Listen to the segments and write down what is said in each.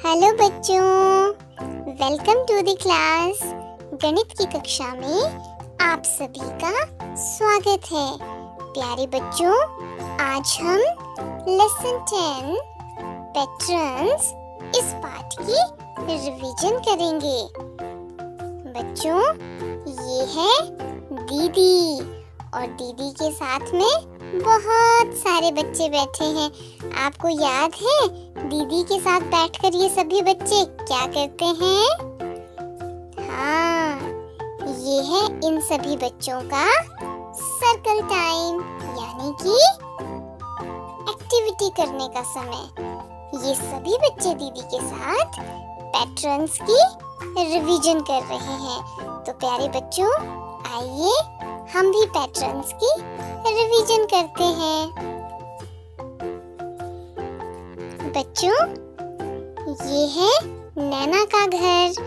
Hello बच्चों, welcome to the class. गणित की कक्षा में आप सभी का स्वागत है। प्यारे बच्चों, आज हम लेसन 10 पैटर्न्स इस पाठ की रिवीजन करेंगे। बच्चों, ये है दीदी और दीदी के साथ में बहुत सारे बच्चे बैठे हैं। आपको याद है दीदी के साथ बैठकर ये सभी बच्चे क्या करते हैं? हाँ, ये है इन सभी बच्चों का सर्कल टाइम, यानी कि एक्टिविटी करने का समय। ये सभी बच्चे दीदी के साथ पैटर्न्स की रिवीजन कर रहे हैं। तो प्यारे बच्चों, आइए हम भी पैटर्न्स की रिवीजन करते हैं। बच्चों, ये है नैना का घर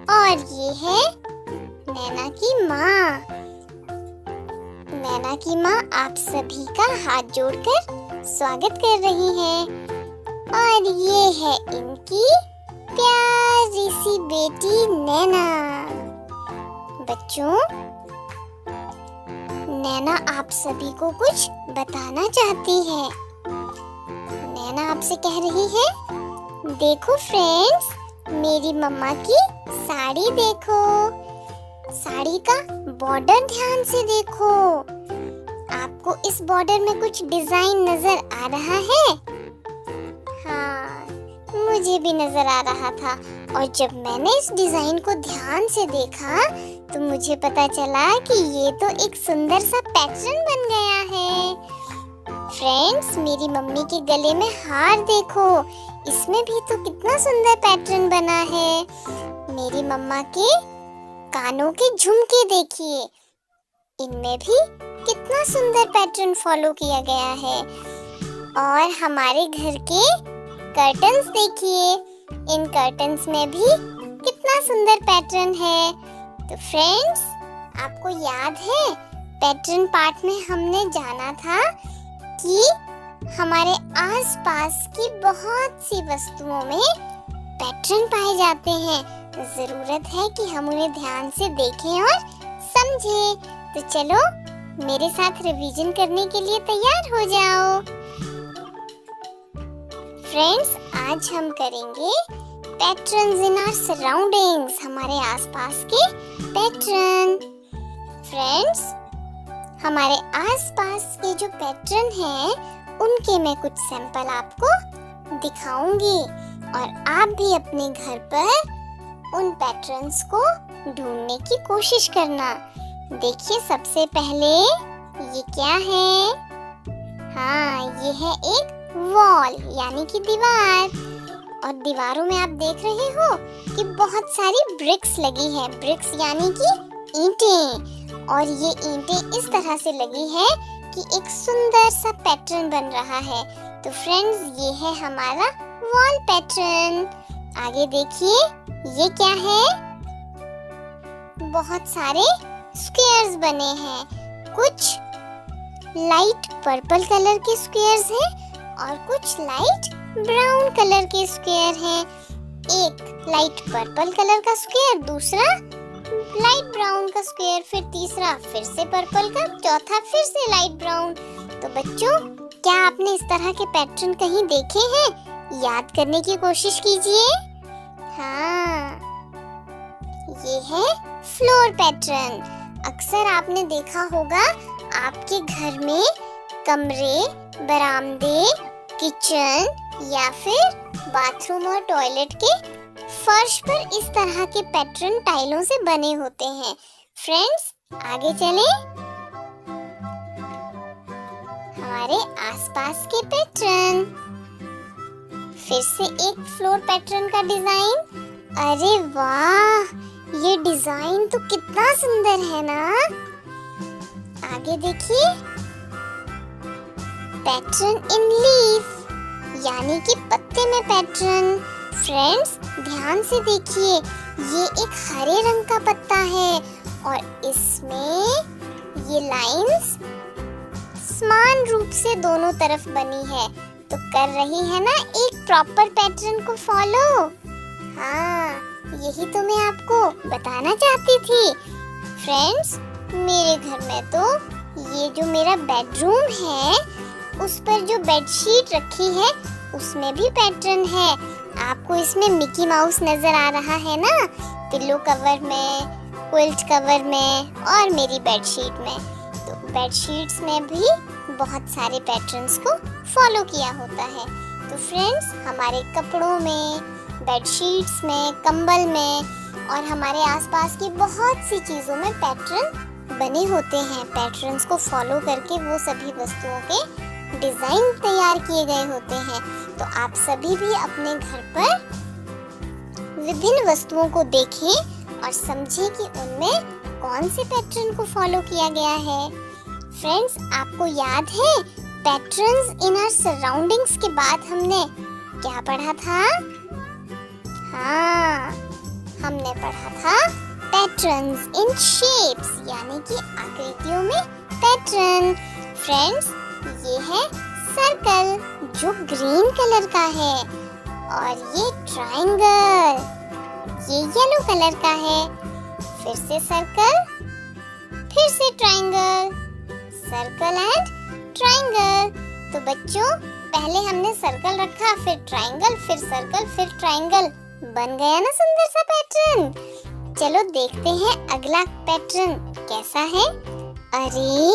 और ये है नैना की माँ। नैना की माँ आप सभी का हाथ जोड़कर स्वागत कर रही है और ये है इनकी प्यारी सी बेटी नैना। बच्चों, नैना आप सभी को कुछ बताना चाहती है। नैना आपसे कह रही है, देखो फ्रेंड्स, मेरी मम्मा की साड़ी देखो। साड़ी का बॉर्डर ध्यान से देखो। आपको इस बॉर्डर में कुछ डिजाइन नजर आ रहा है? हाँ, मुझे भी नजर आ रहा था और जब मैंने इस डिजाइन को ध्यान से देखा तो मुझे पता चला कि ये तो एक सुंदर सा पैटर्न बन गया है। फ्रेंड्स, मेरी मम्मी के गले में हार देखो, इसमें भी तो कितना सुंदर पैटर्न बना है। मेरी मम्मा के कानों के झुमके देखिए, इनमें भी कितना सुंदर पैटर्न फॉलो किया गया है। और हमारे घर के कर्टन्स देखिए, इन कर्टन्स में भी कितना सुंदर पैटर्न है। तो फ्रेंड्स, आपको याद है पैटर्न पार्ट में हमने जाना था कि हमारे आसपास की बहुत सी वस्तुओं में पैटर्न पाए जाते हैं। जरूरत है कि हम उन्हें ध्यान से देखें और समझें। तो चलो मेरे साथ रिवीजन करने के लिए तैयार हो जाओ। फ्रेंड्स, आज हम करेंगे पैटर्न्स इन आवर सराउंडिंग्स, हमारे आसपास के पैटर्न। फ्रेंड्स, हमारे आसपास के जो पैटर्न हैं, उनके मैं कुछ सैंपल आपको दिखाऊंगी और आप भी अपने घर पर उन पैटर्न्स को ढूंढने की कोशिश करना। देखिए, सबसे पहले ये क्या है? हाँ, ये है एक वॉल, यानी कि दीवार। और दीवारों में आप देख रहे हो कि बहुत सारी ब्रिक्स लगी है। ब्रिक्स यानी कि ईंटें, और ये ईंटें इस तरह से लगी है कि एक सुंदर सा पैटर्न बन रहा है। तो फ्रेंड्स, ये है हमारा वॉल पैटर्न। आगे देखिए, ये क्या है? बहुत सारे स्क्वायर्स बने हैं। कुछ लाइट पर्पल कलर के स्क्वायर्स हैं और कुछ लाइट ब्राउन कलर के स्क्वायर हैं। एक लाइट पर्पल कलर का स्क्वायर, दूसरा लाइट ब्राउन का स्क्वायर, फिर तीसरा फिर से पर्पल का, चौथा फिर से लाइट ब्राउन। तो बच्चों, क्या आपने इस तरह के पैटर्न कहीं देखे हैं? याद करने की कोशिश कीजिए। हाँ, ये है फ्लोर पैटर्न। अक्सर आपने देखा होगा आपके घर में कमरे, बरामदे, किचन या फिर बाथरूम और टॉयलेट के फर्श पर इस तरह के पैटर्न टाइलों से बने होते हैं। फ्रेंड्स, आगे चलें। हमारे आसपास के पैटर्न, फिर से एक फ्लोर पैटर्न का डिजाइन। अरे वाह, ये डिजाइन तो कितना सुंदर है ना। आगे देखिए, पैटर्न इन लीफ, यानी कि पत्ते में पैटर्न। फ्रेंड्स, ध्यान से देखिए, ये एक हरे रंग का पत्ता है और इसमें ये लाइंस समान रूप से दोनों तरफ बनी है। तो कर रही है ना एक प्रॉपर पैटर्न को फॉलो। हाँ, यही तो मैं आपको बताना चाहती थी। फ्रेंड्स, मेरे घर में तो ये जो मेरा बेडरूम है, उस पर जो बेडशीट रखी है उसमें भी पैटर्न है। आपको इसमें मिकी माउस नजर आ रहा है ना, पिलो कवर में, क्विल्ट कवर में और मेरी बेडशीट में। तो बेडशीट्स में भी बहुत सारे पैटर्न्स को फॉलो किया होता है। तो फ्रेंड्स, हमारे कपड़ों में, बेडशीट्स में, कंबल में और हमारे आसपास की बहुत सी चीज़ों में पैटर्न बने होते हैं। पैटर्न्स को फॉलो करके वो सभी वस्तुओं के डिजाइन तैयार किए गए होते हैं। तो आप सभी भी अपने घर पर विभिन्न वस्तुओं को देखें और समझें कि उनमें कौन से पैटर्न को फॉलो किया गया है। फ्रेंड्स, आपको याद है पैटर्न्स इन आवर सराउंडिंग्स के बाद हमने क्या पढ़ा था? हाँ, हमने पढ़ा था पैटर्न्स इन शेप्स, यानी कि आकृतियों में पैटर्न। फ्रेंड्स, ये है सर्कल जो ग्रीन कलर का है और ये ट्रायंगल, ये येलो कलर का है। फिर से सर्कल, फिर से ट्रायंगल, सर्कल एंड ट्रायंगल। तो बच्चों, पहले हमने सर्कल रखा, फिर ट्रायंगल, फिर सर्कल, फिर ट्रायंगल। बन गया ना सुंदर सा पैटर्न। चलो देखते हैं अगला पैटर्न कैसा है। अरे,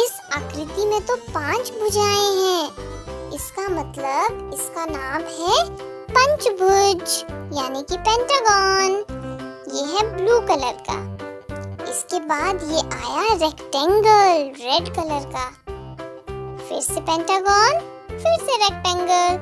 इस आकृति में तो 5 भुजाएं हैं। इसका मतलब इसका नाम है पंचभुज, यानी कि पेंटागन। ये है ब्लू कलर का। इसके बाद ये आया रेक्टेंगल, रेड कलर का। फिर से पेंटागन, फिर से रेक्टेंगल,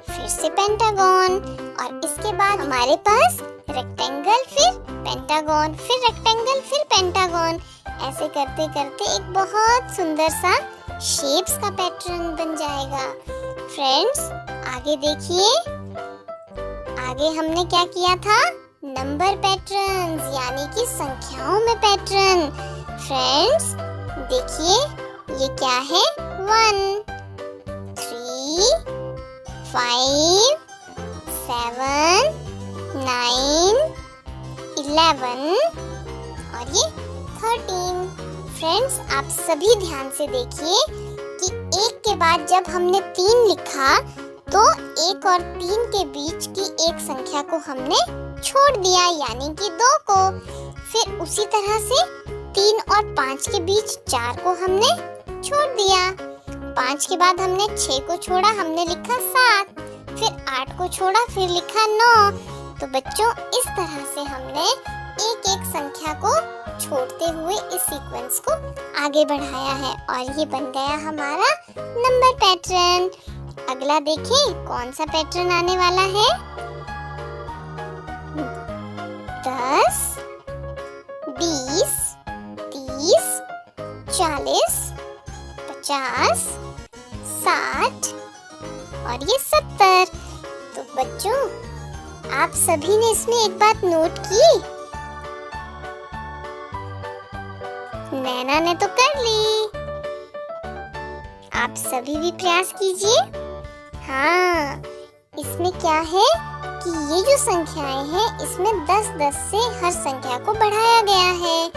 फिर से पेंटागन और इसके बाद हमारे पास रेक्टेंगल, फिर पेंटागन, फिर रेक्टेंगल, फिर पेंटागन। ऐसे करते करते एक बहुत सुंदर सा शेप्स का पैटर्न बन जाएगा। फ्रेंड्स, आगे देखिए, आगे हमने क्या किया था? नंबर पैटर्न्स, यानी कि संख्याओं में पैटर्न। फ्रेंड्स, देखिए ये क्या है? 1, 3, 5, 7, 9, 11 और ये 13। फ्रेंड्स, आप सभी ध्यान से देखिए कि एक के बाद जब हमने 3 लिखा तो 1 और 3 के बीच की एक संख्या को हमने छोड़ दिया, यानी कि 2 को। फिर उसी तरह से 3 और 5 के बीच 4 को हमने छोड़ दिया। 5 के बाद हमने 6 को छोड़ा, हमने लिखा 7। फिर 8 को छोड़ा, फिर लिखा 9। तो बच्चों, इस तरह से हमने एक एक संख्या को छोड़ते हुए इस सीक्वेंस को आगे बढ़ाया है और ये बन गया हमारा नंबर पैटर्न। अगला देखिए कौन सा पैटर्न आने वाला है? 10, 20, 30, 40, 50, 60 और ये 70। तो बच्चों, आप सभी ने इसमें एक बात नोट की? नैना ने तो कर ली। आप सभी भी प्रयास कीजिए। हाँ, इसमें क्या है कि ये जो संख्याएं हैं, इसमें 10-10 से हर संख्या को बढ़ाया गया है।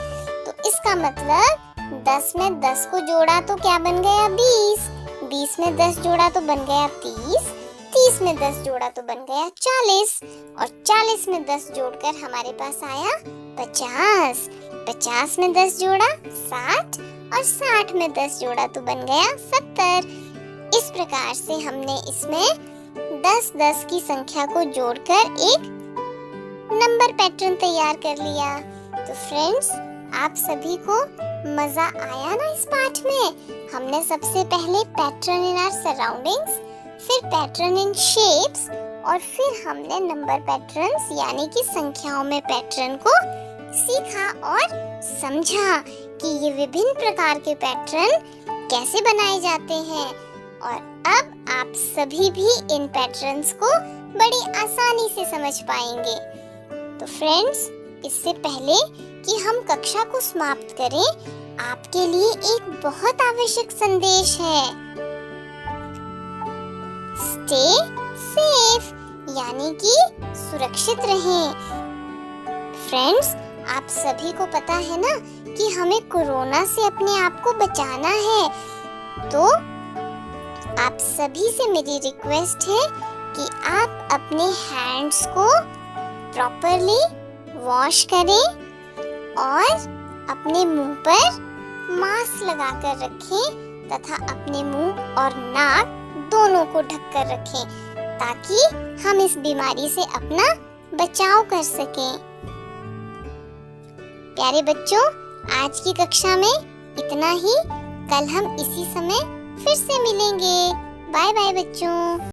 तो इसका मतलब 10 में 10 को जोड़ा तो क्या बन गया? 20। 20 में 10 जोड़ा तो बन गया 30। 30 में 10 जोड़ा तो बन गया 40 और 40 में 10 जोड़कर हमारे पास आया 50। 50 में 10 जोड़ा 60 और 60 में 10 जोड़ा तो बन गया 70। इस प्रकार से हमने इसमें 10-10 की संख्या को जोड़कर एक नंबर पैटर्न तैयार कर लिया। तो फ्रेंड्स, आप सभी को मजा आया ना इस पाठ में? हमने सबसे पहले पैटर्न इन आवर सराउंडिंग्स, फिर पैटर्न इन शेप्स और फिर हमने नंबर पैटर्न्स यानी कि संख्याओं में पैटर्न को सीखा और समझा कि ये विभिन्न प्रकार के पैटर्न कैसे बनाए जाते हैं। और अब आप सभी भी इन पैटर्न्स को बड़ी आसानी से समझ पाएंगे। तो फ्रेंड्स, इससे पहले कि हम कक्षा को समाप्त करें, आपके लिए एक बहुत आवश्यक संदेश है। स्टे सेफ, यानी कि सुरक्षित रहें। फ्रेंड्स, आप सभी को पता है ना कि हमें कोरोना से अपने आप को बचाना है, तो आप सभी से मेरी रिक्वेस्ट है कि आप अपने हैंड्स को प्रॉपरली वॉश करें और अपने मुंह पर मास्क लगाकर रखें तथा अपने मुंह और नाक दोनों को ढककर रखें, ताकि हम इस बीमारी से अपना बचाव कर सकें। प्यारे बच्चों, आज की कक्षा में इतना ही। कल हम इसी समय फिर से मिलेंगे। बाय बाय बच्चों।